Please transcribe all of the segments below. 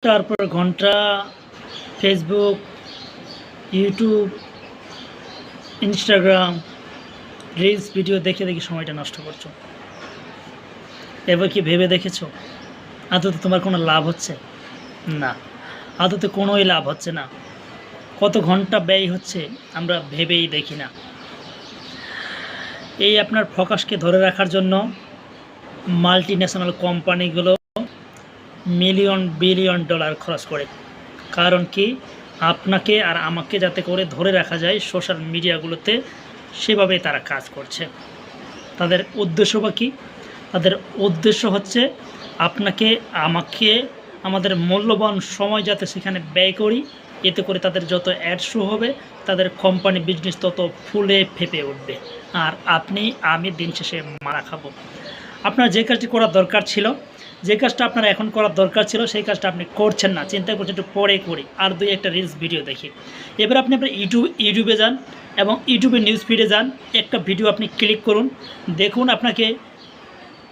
তারপর ঘন্টা Facebook, YouTube, Instagram, reels video দেখে দেখে সময়টা নষ্ট করছো। এবার কি ভেবে দেখেছো আদতে তোমার কোনো লাভ হচ্ছে? না, আদতে কোনোই লাভ হচ্ছে না। কত ঘন্টা ব্যয় হচ্ছে আমরা ভেবেই দেখি না। এই আপনার ফোকাসকে ধরে রাখার জন্য মাল্টি ন্যাশনাল কোম্পানিগুলো মিলিয়ন বিলিয়ন ডলার খরচ করে। কারণ কি, আপনাকে আর আমাকে যাতে করে ধরে রাখা যায় সোশ্যাল মিডিয়াগুলোতে, সেভাবে তারা কাজ করছে। তাদের উদ্দেশ্য বা কী? তাদের উদ্দেশ্য হচ্ছে আপনাকে আমাকে আমাদের মূল্যবান সময় যাতে সেখানে ব্যয় করি, এতে করে তাদের যত অ্যাড শো হবে, তাদের কোম্পানি বিজনেস তত ফুলে ফেঁপে উঠবে, আর আপনি আমি দিন শেষে মারা খাবো। আপনার যে কাজটি করার দরকার ছিল, যে কাজটা আপনার এখন করার দরকার ছিল, সেই কাজটা আপনি করছেন না। চিন্তা করছেন একটু পরে করি, আর দুই একটা রিলস ভিডিও দেখি। এবার আপনি আপনার ইউটিউবে যান এবং ইউটিউবে নিউজ ফিডে যান, একটা ভিডিও আপনি ক্লিক করুন, দেখুন আপনাকে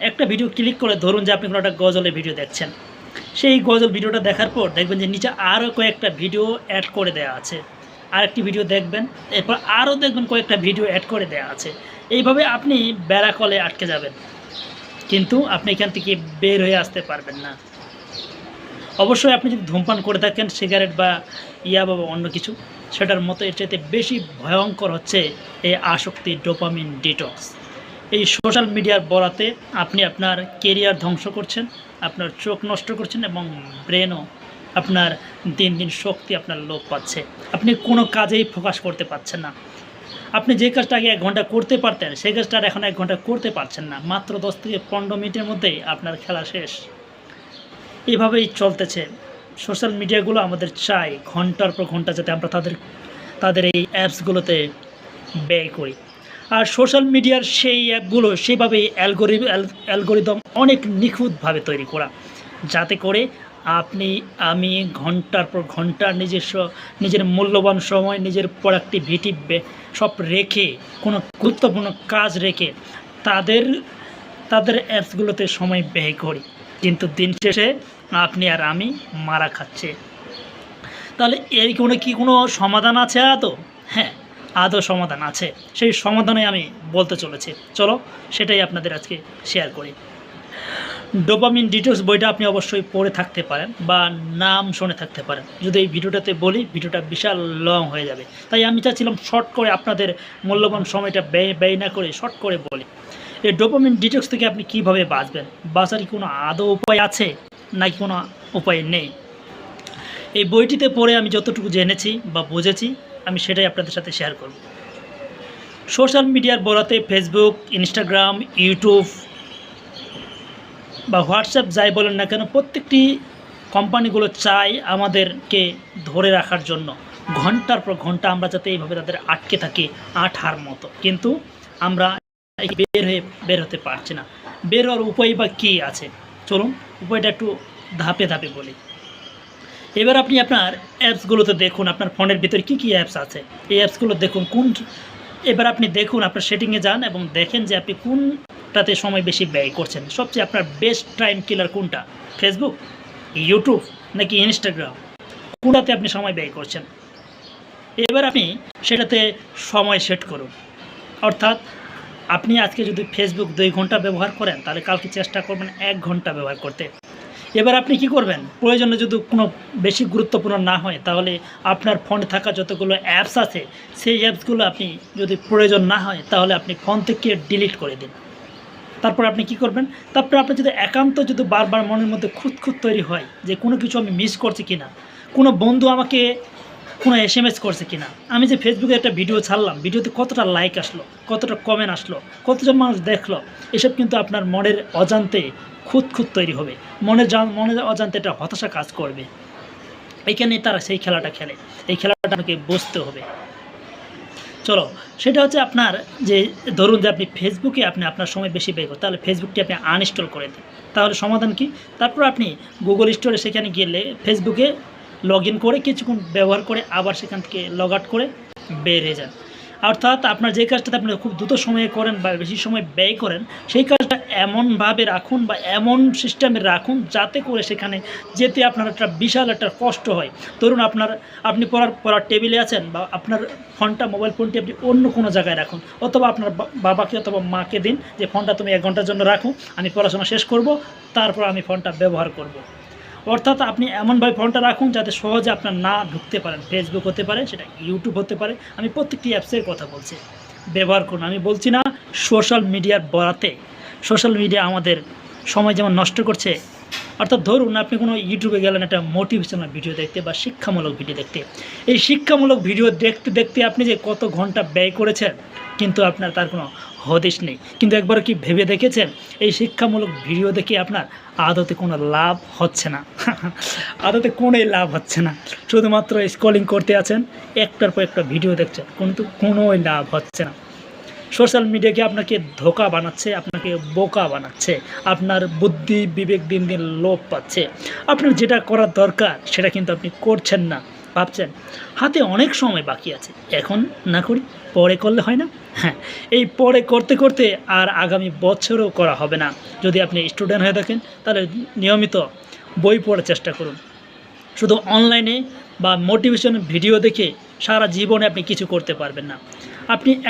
একটা ভিডিও ক্লিক করে ধরুন যে আপনি কোনো একটা গজলের ভিডিও দেখছেন। সেই গজল ভিডিওটা দেখার পর দেখবেন যে নিচে আরও কয়েকটা ভিডিও অ্যাড করে দেওয়া আছে। আরেকটি ভিডিও দেখবেন, এরপর আরও দেখবেন কয়েকটা ভিডিও অ্যাড করে দেওয়া আছে। এইভাবে আপনি ব্যারাকলে আটকে যাবেন, কিন্তু আপনি এখান থেকে বের হয়ে আসতে পারবেন না। অবশ্যই আপনি যদি ধূমপান করে থাকেন, সিগারেট বা ইয়াবা বা অন্য কিছু, সেটার মতো এর চাইতে বেশি ভয়ঙ্কর হচ্ছে এই আসক্তি, ডোপামিন ডিটক্স। এই সোশ্যাল মিডিয়ার বরাতে আপনি আপনার কেরিয়ার ধ্বংস করছেন, আপনার চোখ নষ্ট করছেন এবং ব্রেনও আপনার দিন দিন শক্তি আপনার লোপ পাচ্ছে। আপনি কোনো কাজেই ফোকাস করতে পারছেন না। আপনি যে কাজটা আগে 1 ঘন্টা করতে পারতেন, সেই কাজটা আর এখন 1 ঘন্টা করতে পারছেন না। মাত্র 10 থেকে 15 মিনিটের মধ্যেই আপনার খেলা শেষ। এভাবেই চলতেছে। সোশ্যাল মিডিয়াগুলো আমাদের চাই ঘন্টার পর ঘন্টা যাতে আমরা তাদের এই অ্যাপসগুলোতে ব্যয় করি। আর সোশ্যাল মিডিয়ার সেই অ্যাপগুলো সেভাবেই অ্যালগোরিদম অনেক নিখুঁতভাবে তৈরি করা, যাতে করে আপনি আমি ঘন্টার পর ঘন্টা নিজের মূল্যবান সময়, নিজের প্রোডাক্টিভিটি সব রেখে, কোনো গুরুত্বপূর্ণ কাজ রেখে তাদের অ্যাপসগুলোতে সময় ব্যয় করি, কিন্তু দিন শেষে আপনি আর আমি মারা খাচ্ছে। তাহলে এর কোনো সমাধান আছে আদৌ? হ্যাঁ, আদৌ সমাধান আছে। সেই সমাধানে আমি বলতে চলেছি, চলো সেটাই আপনাদের আজকে শেয়ার করি। ডোপামিন ডিটক্স বইটা আপনি অবশ্যই পড়ে থাকতে পারেন বা নাম শুনে থাকতে পারেন। যদি এই ভিডিওটাতে বলি, ভিডিওটা বিশাল লং হয়ে যাবে, তাই আমি চাচ্ছিলাম শর্ট করে আপনাদের মূল্যবান সময়টা ব্যয় না করে শর্ট করে বলি। এই ডোপামিন ডিটক্স থেকে আপনি কীভাবে বাঁচবেন, বাঁচার কি কোনো আদৌ উপায় আছে নাকি কোনো উপায় নেই? এই বইটিতে পড়ে আমি যতটুকু জেনেছি বা বুঝেছি, আমি সেটাই আপনাদের সাথে শেয়ার করব। সোশ্যাল মিডিয়ার বলাতে ফেসবুক, ইনস্টাগ্রাম, ইউটিউব বা হোয়াটসঅ্যাপ যাই বলেন না কেন, প্রত্যেকটি কোম্পানিগুলো চায় আমাদেরকে ধরে রাখার জন্য ঘন্টার পর ঘন্টা আমরা যাতে এইভাবে তাদের আটকে থাকি আঠার মতো, কিন্তু আমরা বের হতে পারছি না। বের হওয়ার উপায় বা কী আছে, চলুন উপায়টা একটু ধাপে ধাপে বলি। এবার আপনি আপনার অ্যাপসগুলোতে দেখুন আপনার ফোনের ভিতরে কী কী অ্যাপস আছে, এই অ্যাপসগুলো দেখুন এবার আপনি দেখুন আপনার সেটিংয়ে যান এবং দেখেন যে আপনি কোনটাতে সময় বেশি ব্যয় করছেন। সবচেয়ে আপনার বেস্ট টাইম কিলার কোনটা, ফেসবুক, ইউটিউব নাকি ইনস্টাগ্রাম? কোনটাতে আপনি সময় ব্যয় করছেন? এবার আপনি সেটাতে সময় সেট করুন। অর্থাৎ আপনি আজকে যদি ফেসবুক 2 ঘন্টা ব্যবহার করেন, তাহলে কালকে চেষ্টা করবেন 1 ঘন্টা ব্যবহার করতে। এবার আপনি কি করবেন, প্রয়োজনে যদি কোনো বেশি গুরুত্বপূর্ণ না হয়, তাহলে আপনার ফোনে থাকা যতগুলো অ্যাপস আছে, সেই অ্যাপসগুলো আপনি যদি প্রয়োজন না হয়, তাহলে আপনি ফোন থেকে ডিলিট করে দিন। তারপর আপনি কি করবেন, তারপর আপনি যদি একান্ত যদি বারবার মনের মধ্যে খুঁতখুঁত তৈরি হয় যে কোনো কিছু আমি মিস করছি কিনা, কোনো বন্ধু আমাকে কোনো SMS করছে কিনা, আমি যে ফেসবুকে একটা ভিডিও ছাড়লাম, ভিডিওতে কতটা লাইক আসলো, কতটা কমেন্ট আসলো, কতজন মানুষ দেখলো, এসব কিন্তু আপনার মনের অজান্তে খুঁতখুঁত তৈরি হবে। মনের অজান্তে একটা হতাশা কাজ করবে। এইখানে তারা সেই খেলাটা খেলে, এই খেলাটা আপনাকে বুঝতে হবে। চলো, সেটা হচ্ছে আপনার যে ধরুন যে আপনি ফেসবুকে আপনার সময় বেশি ব্যয় করেন, তাহলে ফেসবুকটি আপনি আনইনস্টল করে দিন। তাহলে সমাধান কি? তারপর আপনি গুগল স্টোরে সেখানে গেলে ফেসবুকে লগ ইন করে কিছুক্ষণ ব্যবহার করে আবার সেখান থেকে লগ আউট করে বের হয়ে যান। অর্থাৎ আপনার যে কাজটাতে আপনি খুব দ্রুত সময়ে করেন বা বেশি সময় ব্যয় করেন, সেই কাজটা এমনভাবে রাখুন বা এমন সিস্টেমে রাখুন যাতে করে সেখানে যেতে আপনার একটা বিশাল একটা কষ্ট হয়। ধরুন আপনি পড়ার টেবিলে আছেন বা আপনার ফোনটা, মোবাইল ফোনটি আপনি অন্য কোনো জায়গায় রাখুন, অথবা আপনার বাবাকে অথবা মাকে দিন যে ফোনটা তুমি 1 ঘন্টার জন্য রাখো, আমি পড়াশোনা শেষ করব, তারপর আমি ফোনটা ব্যবহার করব। অর্থাৎ আপনি এমনভাবে ফোনটা রাখুন যাতে সহজে আপনার না ঢুকতে পারেন। ফেসবুক হতে পারে, সেটা ইউটিউব হতে পারে, আমি প্রত্যেকটি অ্যাপসের কথা বলছি। ব্যবহার করুন, আমি বলছি না সোশ্যাল মিডিয়ার বরাতে সোশ্যাল মিডিয়া আমাদের সময় যেমন নষ্ট করছে। অর্থাৎ ধরুন আপনি কোনো ইউটিউবে গেলেন একটা মোটিভেশনাল ভিডিও দেখতে বা শিক্ষামূলক ভিডিও দেখতে, এই শিক্ষামূলক ভিডিও দেখতে দেখতে আপনি যে কত ঘন্টা ব্যয় করেছেন কিন্তু আপনার তার কোনো হদিশ নেই। কিন্তু একবার কি ভেবে দেখেছেন এই শিক্ষামূলক ভিডিও দেখে আপনার আদতে কোনো লাভ হচ্ছে না? আদতে কোনোই লাভ হচ্ছে না, শুধুমাত্র স্ক্রলিং করতে আছেন, একটার পর একটা ভিডিও দেখছেন, কিন্তু কোনোই লাভ হচ্ছে না। সোশ্যাল মিডিয়াকে আপনাকে ধোঁকা বানাচ্ছে, আপনাকে বোকা বানাচ্ছে, আপনার বুদ্ধি বিবেক দিন দিন লোপ পাচ্ছে। আপনার যেটা করার দরকার সেটা কিন্তু আপনি করছেন না, ভাবছেন হাতে অনেক সময় বাকি আছে, এখন না করি, পরে করলে হয় না? হ্যাঁ, এই পরে করতে করতে আর আগামী বছরও করা হবে না। যদি আপনি স্টুডেন্ট হয়ে থাকেন তাহলে নিয়মিত বই পড়ার চেষ্টা করুন। শুধু অনলাইনে বা মোটিভেশন ভিডিও দেখে সারা জীবনে আপনি কিছু করতে পারবেন না। আপনি